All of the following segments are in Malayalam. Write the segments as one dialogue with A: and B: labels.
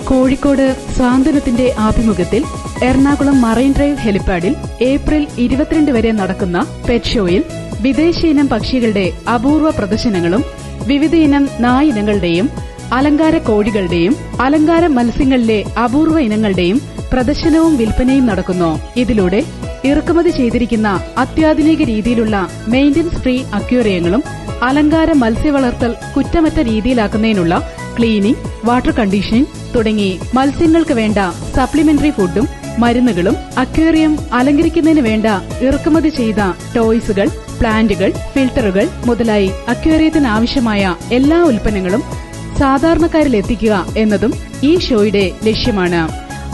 A: കോഴിക്കോട് സ്വാതന്ത്ര്യത്തിന്റെ ആഭിമുഖ്യത്തിൽ എറണാകുളം മറൈൻ ഡ്രൈവ് ഹെലിപ്പാഡിൽ ഏപ്രിൽ 22 വരെ നടക്കുന്ന പെറ്റ് ഷോയിൽ വിദേശയിനം പക്ഷികളുടെ അപൂർവ പ്രദർശനങ്ങളും വിവിധയിനം നായിനങ്ങളുടെയും അലങ്കാര കോഴികളുടെയും അലങ്കാര മത്സ്യങ്ങളിലെ അപൂർവ ഇനങ്ങളുടെയും പ്രദർശനവും വിൽപ്പനയും നടക്കുന്നു. ഇതിലൂടെ ഇറക്കുമതി ചെയ്തിരിക്കുന്ന അത്യാധുനിക രീതിയിലുള്ള മെയിന്റനൻസ് ഫ്രീ അക്വേറിയങ്ങളും അലങ്കാര മത്സ്യവളർത്തൽ കുറ്റമറ്റ രീതിയിലാക്കുന്നതിനുള്ള ക്ലീനിംഗ്, വാട്ടർ കണ്ടീഷനിംഗ് തുടങ്ങി മത്സ്യങ്ങൾക്ക് വേണ്ട സപ്ലിമെന്ററി ഫുഡും മരുന്നുകളും അക്വേറിയം അലങ്കരിക്കുന്നതിന് വേണ്ട ഇറക്കുമതി ചെയ്ത ടോയ്സുകൾ, പ്ലാന്റുകൾ, ഫിൽട്ടറുകൾ മുതലായി അക്വേറിയത്തിന് ആവശ്യമായ എല്ലാ ഉൽപ്പന്നങ്ങളും സാധാരണക്കാരിൽ എത്തിക്കുക എന്നതും ഈ ഷോയുടെ ലക്ഷ്യമാണ്.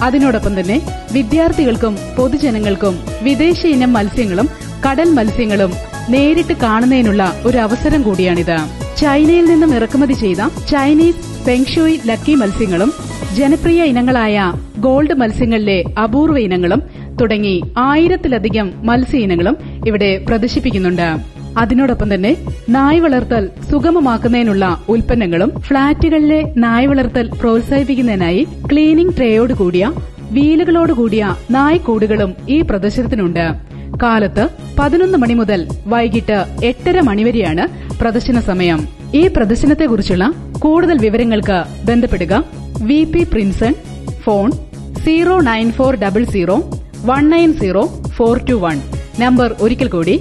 A: അതിനോടൊപ്പം തന്നെ വിദ്യാർത്ഥികൾക്കും പൊതുജനങ്ങൾക്കും വിദേശ ഇനം മത്സ്യങ്ങളും കടൽ മത്സ്യങ്ങളും നേരിട്ട് കാണുന്നതിനുള്ള ഒരു അവസരം കൂടിയാണിത്. ചൈനയിൽ നിന്നും ഇറക്കുമതി ചെയ്ത ചൈനീസ് ഫെങ്ഷുയി ലക്കി മത്സ്യങ്ങളും ജനപ്രിയ ഇനങ്ങളായ ഗോൾഡ് മത്സ്യങ്ങളിലെ അപൂർവ ഇനങ്ങളും തുടങ്ങി 1000-ലധികം മത്സ്യ ഇനങ്ങളും ഇവിടെ പ്രദർശിപ്പിക്കുന്നുണ്ട്. അതിനോടൊപ്പം തന്നെ നായ് വളർത്തൽ സുഗമമാക്കുന്നതിനുള്ള ഉൽപ്പന്നങ്ങളും ഫ്ളാറ്റുകളിലെ നായ് വളർത്തൽ പ്രോത്സാഹിപ്പിക്കുന്നതിനായി ക്ലീനിംഗ് ട്രേയോട് കൂടിയ വീലുകളോടുകൂടിയ നായ് കൂടുകളും ഈ പ്രദർശനത്തിനുണ്ട്. കാലത്ത് 11 മണി മുതൽ വൈകിട്ട് 8:30 മണിവരെയാണ് പ്രദർശന സമയം. ഈ പ്രദർശനത്തെക്കുറിച്ചുള്ള കൂടുതൽ വിവരങ്ങൾക്ക് ബന്ധപ്പെടുക VP പ്രിൻസൺ, ഫോൺ 09400190421. നമ്പർ ഒരിക്കൽ കൂടി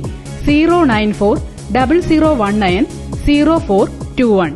A: 09400190421.